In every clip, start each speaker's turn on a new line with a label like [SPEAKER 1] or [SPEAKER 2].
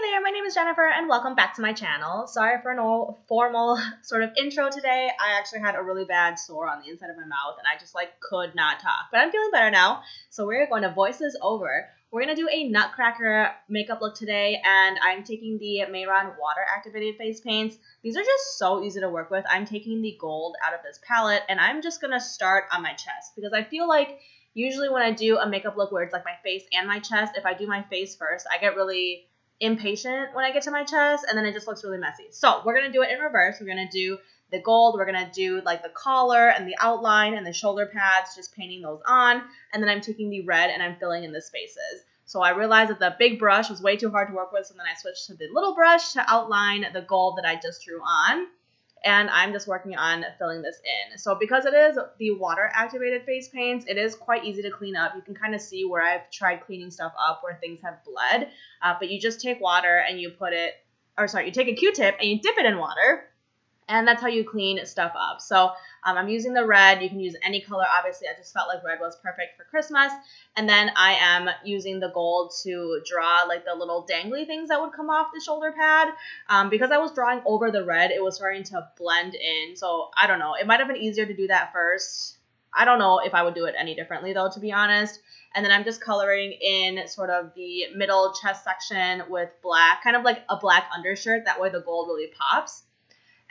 [SPEAKER 1] Hey there, my name is Jennifer and welcome back to my channel. Sorry for no formal sort of intro today. I actually had a really bad sore on the inside of my mouth and I just could not talk. But I'm feeling better now, so we're going to voice this over. We're going to do a Nutcracker makeup look today and I'm taking the Mayron water activated face paints. These are just so easy to work with. I'm taking the gold out of this palette and I'm just going to start on my chest because I feel like usually when I do a makeup look where it's like my face and my chest, if I do my face first, I get really impatient when I get to my chest and then it just looks really messy. So we're going to do it in reverse. We're going to do the gold. We're going to do like the collar and the outline and the shoulder pads, just painting those on. And then I'm taking the red and I'm filling in the spaces. So I realized that the big brush was way too hard to work with. So then I switched to the little brush to outline the gold that I just drew on. And I'm just working on filling this in. So because it is the water activated face paints, it is quite easy to clean up. You can kind of see where I've tried cleaning stuff up where things have bled. But you just take water and you you take a Q-tip and you dip it in water. And that's how you clean stuff up. So I'm using the red. You can use any color. Obviously, I just felt like red was perfect for Christmas. And then I am using the gold to draw like the little dangly things that would come off the shoulder pad. Because I was drawing over the red, it was starting to blend in. So I don't know. It might have been easier to do that first. I don't know if I would do it any differently though, to be honest. And then I'm just coloring in sort of the middle chest section with black, kind of like a black undershirt. That way the gold really pops.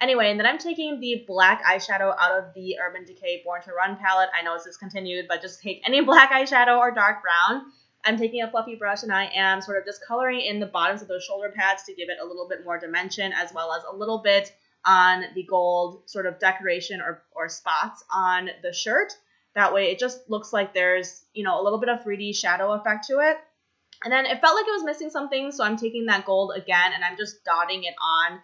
[SPEAKER 1] Anyway, and then I'm taking the black eyeshadow out of the Urban Decay Born to Run palette. I know it's discontinued, but just take any black eyeshadow or dark brown. I'm taking a fluffy brush and I am sort of just coloring in the bottoms of those shoulder pads to give it a little bit more dimension, as well as a little bit on the gold sort of decoration or spots on the shirt. That way it just looks like there's, a little bit of 3D shadow effect to it. And then it felt like it was missing something, so I'm taking that gold again and I'm just dotting it on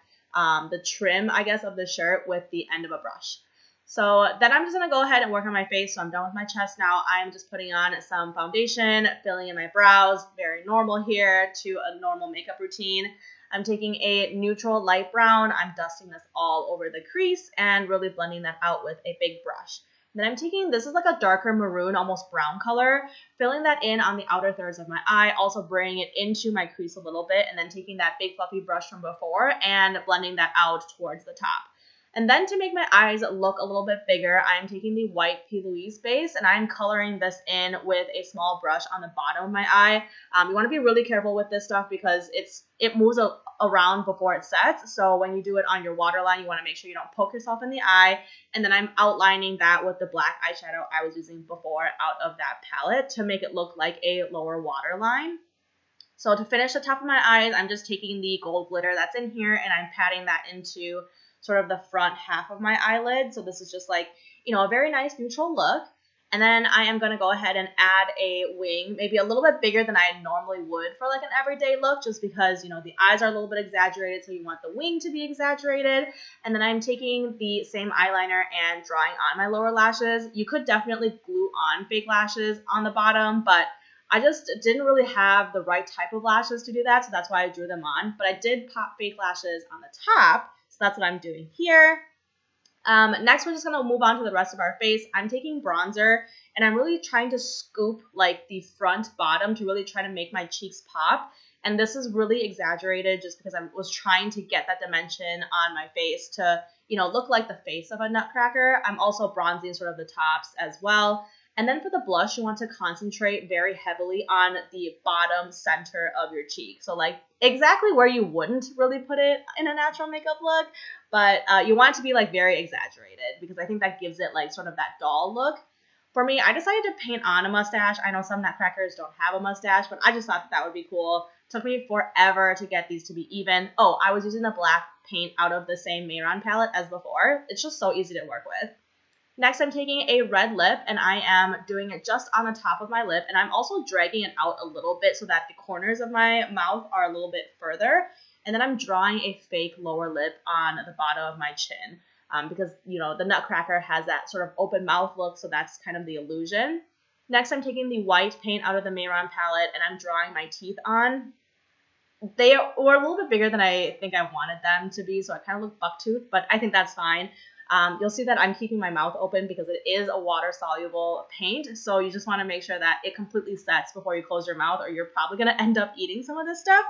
[SPEAKER 1] the trim, I guess, of the shirt with the end of a brush. So then I'm just going to go ahead and work on my face. So I'm done with my chest now. I'm just putting on some foundation, filling in my brows, very normal here to a normal makeup routine. I'm taking a neutral light brown. I'm dusting this all over the crease and really blending that out with a big brush. Then I'm taking, this is like a darker maroon, almost brown color, filling that in on the outer thirds of my eye, also bringing it into my crease a little bit, and then taking that big fluffy brush from before and blending that out towards the top. And then to make my eyes look a little bit bigger, I'm taking the white P. Louise base and I'm coloring this in with a small brush on the bottom of my eye. You want to be really careful with this stuff because it moves around before it sets. So when you do it on your waterline, you want to make sure you don't poke yourself in the eye. And then I'm outlining that with the black eyeshadow I was using before out of that palette to make it look like a lower waterline. So to finish the top of my eyes, I'm just taking the gold glitter that's in here and I'm patting that into sort of the front half of my eyelid. So this is just like, a very nice neutral look. And then I am going to go ahead and add a wing, maybe a little bit bigger than I normally would for like an everyday look, just because, the eyes are a little bit exaggerated. So you want the wing to be exaggerated. And then I'm taking the same eyeliner and drawing on my lower lashes. You could definitely glue on fake lashes on the bottom, but I just didn't really have the right type of lashes to do that. So that's why I drew them on. But I did pop fake lashes on the top. So that's what I'm doing here. Next, we're just going to move on to the rest of our face. I'm taking bronzer and I'm really trying to scoop like the front bottom to really try to make my cheeks pop. And this is really exaggerated just because I was trying to get that dimension on my face to, look like the face of a Nutcracker. I'm also bronzing sort of the tops as well. And then for the blush, you want to concentrate very heavily on the bottom center of your cheek. So like exactly where you wouldn't really put it in a natural makeup look, but you want it to be like very exaggerated because I think that gives it like sort of that doll look. For me, I decided to paint on a mustache. I know some Nutcrackers don't have a mustache, but I just thought that would be cool. It took me forever to get these to be even. Oh, I was using the black paint out of the same Mayron palette as before. It's just so easy to work with. Next, I'm taking a red lip and I am doing it just on the top of my lip. And I'm also dragging it out a little bit so that the corners of my mouth are a little bit further. And then I'm drawing a fake lower lip on the bottom of my chin because, the Nutcracker has that sort of open mouth look. So that's kind of the illusion. Next, I'm taking the white paint out of the Mayron palette and I'm drawing my teeth on. They were a little bit bigger than I think I wanted them to be. So I kind of look bucktooth, but I think that's fine. You'll see that I'm keeping my mouth open because it is a water-soluble paint, so you just want to make sure that it completely sets before you close your mouth, or you're probably going to end up eating some of this stuff.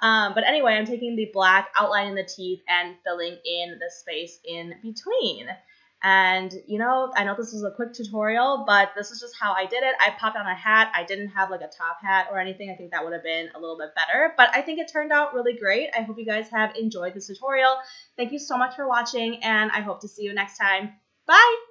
[SPEAKER 1] But anyway, I'm taking the black, outlining the teeth, and filling in the space in between. And, you know, I know this is a quick tutorial, but this is just how I did it. I popped on a hat. I didn't have like a top hat or anything. I think that would have been a little bit better, but I think it turned out really great. I hope you guys have enjoyed this tutorial. Thank you so much for watching, and I hope to see you next time. Bye!